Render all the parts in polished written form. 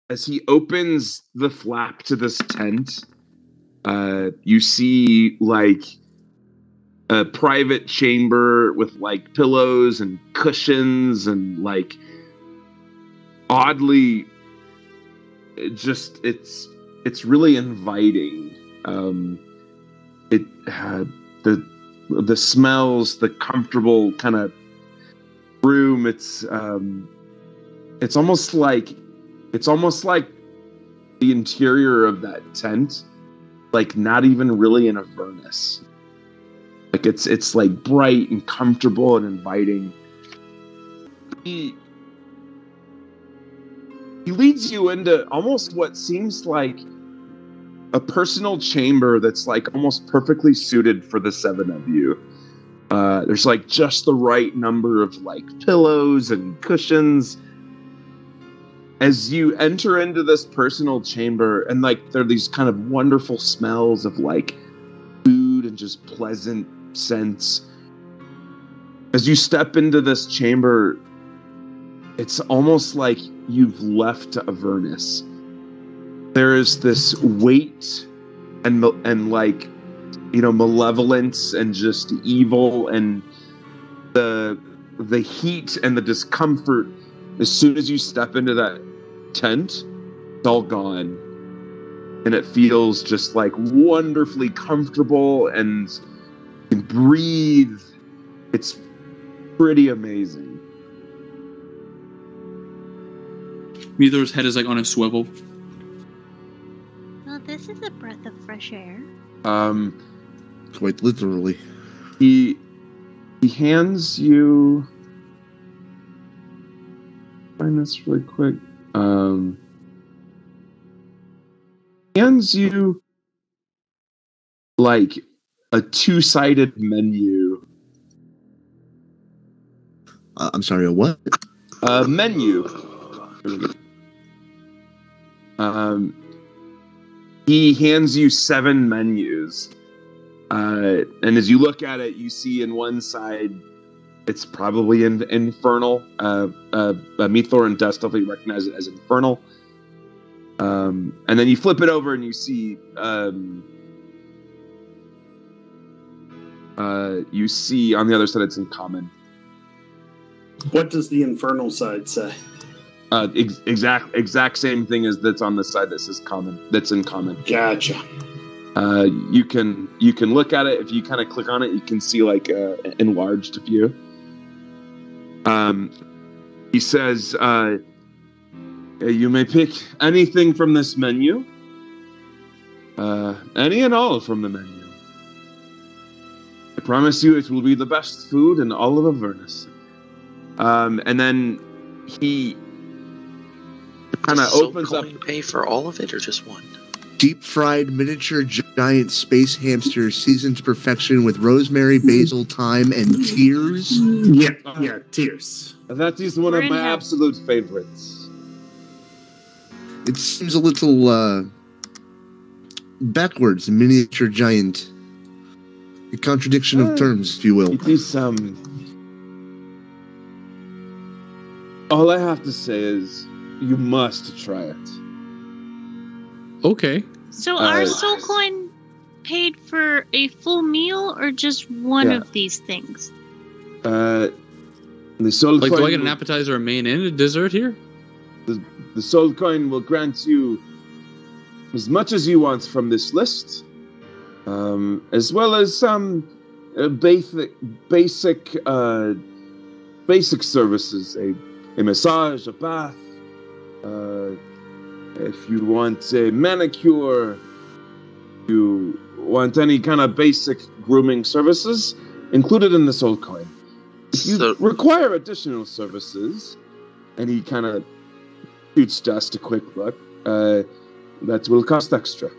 as he opens the flap to this tent, you see like a private chamber with like pillows and cushions and like oddly, it's really inviting. The smells, the comfortable kind of room. It's almost like the interior of that tent, like not even really in Avernus. Like it's like bright and comfortable and inviting. He leads you into almost what seems like a personal chamber that's like almost perfectly suited for the seven of you. There's like just the right number of like pillows and cushions. As you enter into this personal chamber, and like there are these kind of wonderful smells of like food and just pleasant scents. As you step into this chamber, it's almost like you've left Avernus. There is this weight and like, you know, malevolence and just evil, and the heat and the discomfort. As soon as you step into that tent, it's all gone. And it feels just like wonderfully comfortable, and you can breathe. It's pretty amazing. Meador's head is like on a swivel. Well, this is a breath of fresh air. Quite literally. He hands you. Find this really quick. Hands you like a two-sided menu. I'm sorry, a what? Menu. He hands you 7 menus. And as you look at it, you see in one side, it's probably infernal. Mithor and Dust definitely recognize it as infernal. And then you flip it over and you see on the other side it's in common. What does the infernal side say? Exact same thing as that's on the side that says common. That's in common. Gotcha. You can look at it. If you kind of click on it, you can see like enlarged view. He says, you may pick anything from this menu. Any and all from the menu. I promise you it will be the best food in all of Avernus. And then he kind of opens up. Pay for all of it or just one? Deep fried miniature giant space hamster seasoned to perfection with rosemary, basil, thyme, and tears. Yeah, tears. That is one of my absolute favorites. It seems a little backwards, miniature giant. A contradiction of terms, if you will. It is all I have to say is you must try it. Okay. So our soul coin paid for a full meal or just one of these things? The soul coin. Do I get an appetizer, a main, and a dessert here? The soul coin will grant you as much as you want from this list, as well as some basic services, a massage, a bath. If you want a manicure, you want any kind of basic grooming services, included in the soul coin. If you require additional services, and he kind of shoots Dust a quick look, that will cost extra.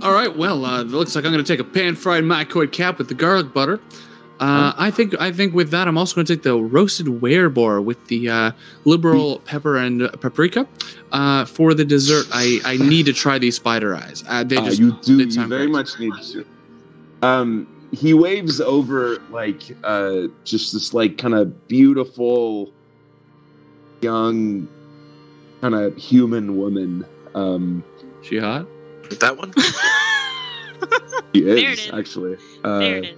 All right, well, it looks like I'm going to take a pan-fried mycoid cap with the garlic butter. I think with that, I'm also going to take the roasted werebore with the liberal pepper and paprika. For the dessert, I need to try these spider eyes. You very much need to. He waves over like just this like kind of beautiful young kind of human woman. She hot? That one? She There it is, is. actually. There it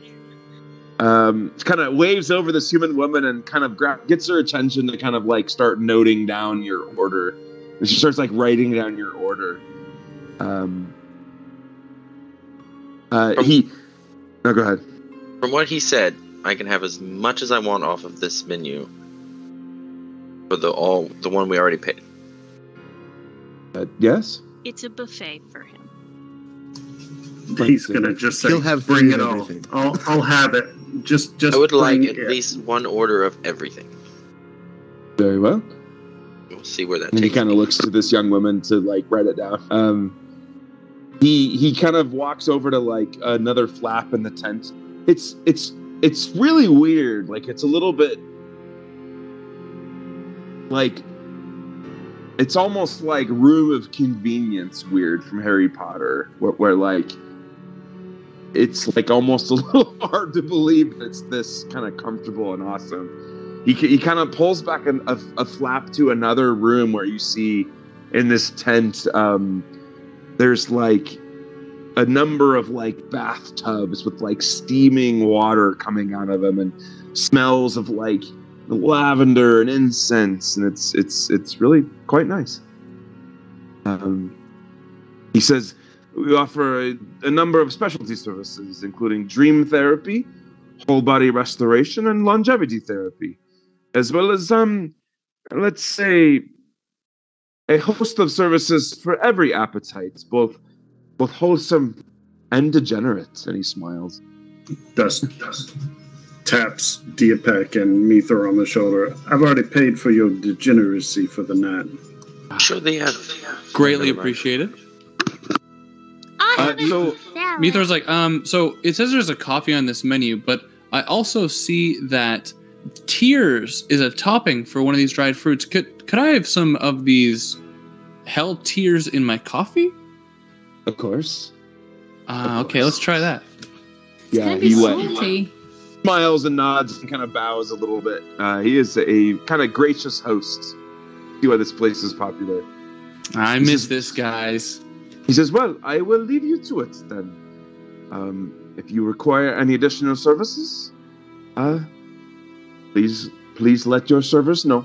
is. Kind of waves over this human woman and kind of gets her attention to kind of like start noting down your order. And she starts like writing down your order. No, go ahead. From what he said, I can have as much as I want off of this menu for the one we already paid. Yes? It's a buffet for him. He's gonna just say, He'll have "Bring food it and all. everything." I'll have it. Just. I would like bring at it." least one order of everything. Very well. We'll see where that And he takes kind of me. looks to this young woman to like write it down. He kind of walks over to like another flap in the tent. It's really weird. Like it's a little bit like it's almost like Room of Convenience weird from Harry Potter, where like it's like almost a little hard to believe that it's this kind of comfortable and awesome. He kind of pulls back a flap to another room where you see in this tent there's like a number of like bathtubs with like steaming water coming out of them and smells of like lavender and incense, and it's really quite nice. He says we offer a number of specialty services, including dream therapy, whole body restoration, and longevity therapy, as well as let's say a host of services for every appetite, both wholesome and degenerate. And he smiles. Dust taps Diapek and Mithor on the shoulder. I've already paid for your degeneracy for the night. I'm sure they have. Greatly appreciated. I have a so salad. Mithor's like, so it says there's a coffee on this menu, but I also see that tears is a topping for one of these dried fruits. Could I have some of these hell tears in my coffee? of course. Okay, let's try that. It's gonna be salty. Smiles and nods and kind of bows a little bit. He is a kind of gracious host. See why this place is popular. I miss this, guys. He says, well, I will leave you to it then. If you require any additional services, please let your servers know.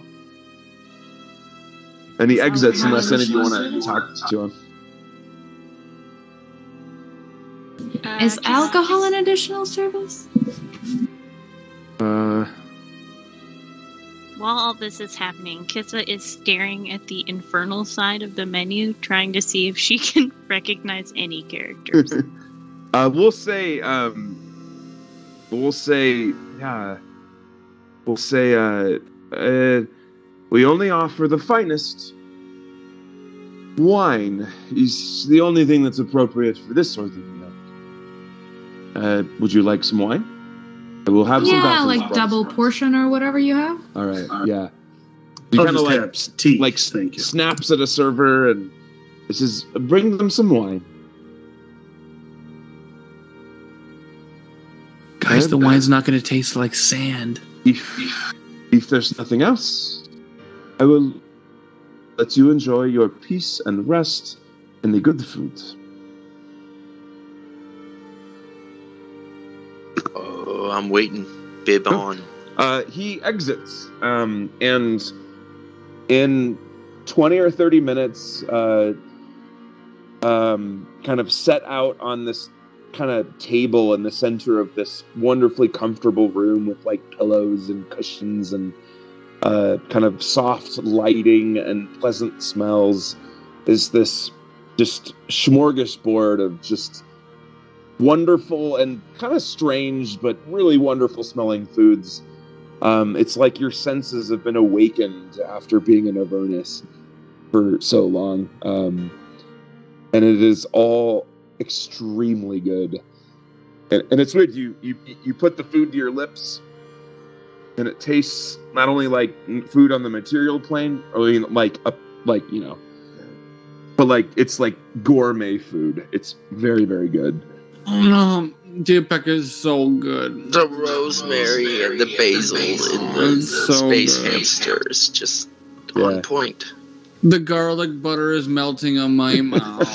And he exits unless any of you want to talk to him. Is alcohol an additional service? While all this is happening, Kissa is staring at the infernal side of the menu, trying to see if she can recognize any characters. We'll say, we only offer the finest. Wine is the only thing that's appropriate for this sort of event. Would you like some wine? I will have some. Yeah, like double portion or whatever you have. All right, yeah. You I'll kind of just like have tea. like Thank you. snaps at a server and says, "Bring them some wine." Guys, the wine's not going to taste like sand. If there's nothing else, I will let you enjoy your peace and rest in the good food. Oh, I'm waiting. Bib on. He exits, and in 20 or 30 minutes, kind of set out on this kind of table in the center of this wonderfully comfortable room with like pillows and cushions and kind of soft lighting and pleasant smells, is this just smorgasbord of just wonderful and kind of strange but really wonderful smelling foods. It's like your senses have been awakened after being in Avernus for so long, and it is all extremely good. And it's weird. You put the food to your lips, and it tastes not only like food on the material plane, or but like it's like gourmet food. It's very, very good. Diapek is so good. The rosemary and the basil and the It's so space good. hamsters just Yeah. on point. The garlic butter is melting on my mouth.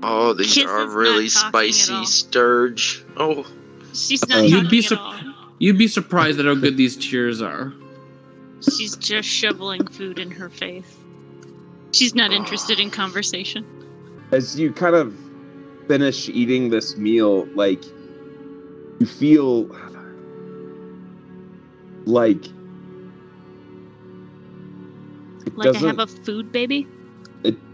Oh, these Kiss are is really not talking at spicy all. sturge. Oh, She's not You'd talking be at all. You'd be surprised at how good these cheers are. She's just shoveling food in her face. She's not interested in conversation. As you kind of finish eating this meal, like, you feel like it Like I doesn't. have a food baby?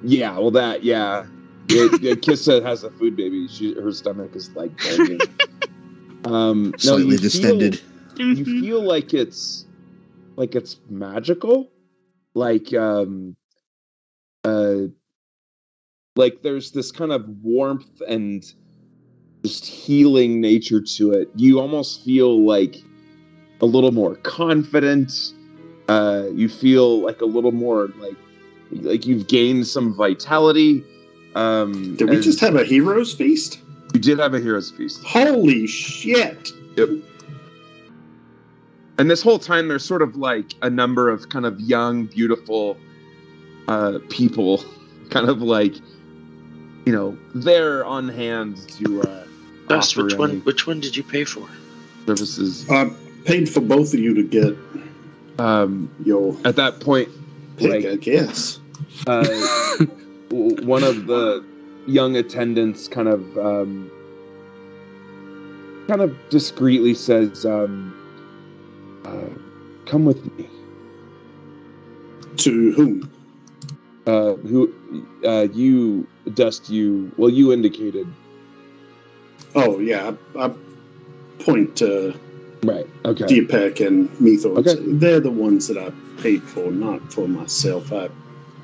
Yeah, well, that, yeah. Kissa has a food baby. Her stomach is like bulging. Slightly distended. You feel like it's magical, like there's this kind of warmth and just healing nature to it. You almost feel like a little more confident. You feel like a little more like you've gained some vitality. Did we just have a hero's feast? You did have a hero's feast. Holy shit! Yep. And this whole time, there's sort of like a number of kind of young, beautiful people, kind of like, you know, they're on hand to Gus, offer which one? any Which one did you pay for? services. I paid for both of you to get your At that point, pick, I guess. one of the young attendants kind of discreetly says, "Come with me." To whom? You, Dust, you indicated. Oh, yeah. I point to Right, okay. Deepak and Methor. Okay. They're the ones that I paid for, not for myself. I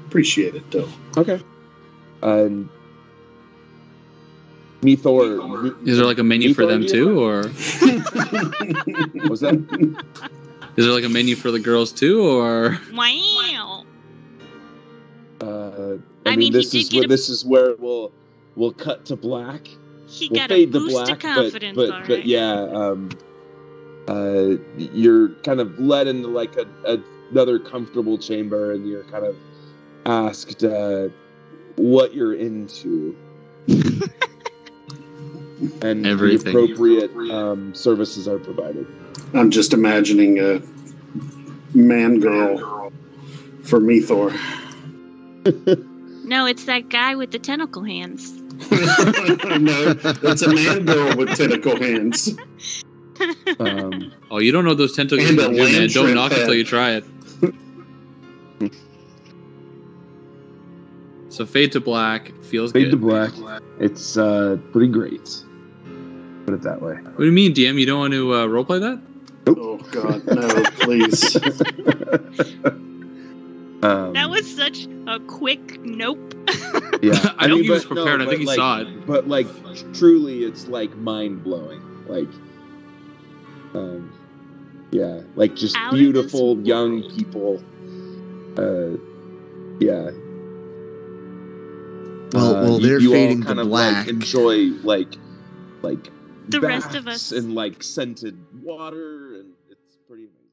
appreciate it, though. Okay. And Methor... Is there like a menu for them too, or Was that? is there like a menu for the girls too, or? Wow. I mean, this is where we'll cut to black. He We'll got a fade to boost black, of confidence, but alright. yeah, you're kind of led into like another comfortable chamber, and you're kind of asked what you're into, and Everything. the appropriate services are provided. I'm just imagining a man-girl for Methor. No, it's that guy with the tentacle hands. No, it's a man-girl with tentacle hands. Oh, you don't know those tentacles, And a man. lamb Don't shrimp knock it till head. you try it. So fade to black feels Fade good. to black. It's pretty great. Put it that way. What do you mean, DM? You don't want to roleplay that? Oh, God, no, please. That was such a quick nope. Yeah, I know he was prepared. I think he saw it. But like, truly, it's like mind blowing. Like, yeah, like just Out of beautiful this young world. people. Yeah. Well, they're you all fading kind to of black. like enjoy like The rest of baths us. and like scented water, and it's pretty amazing.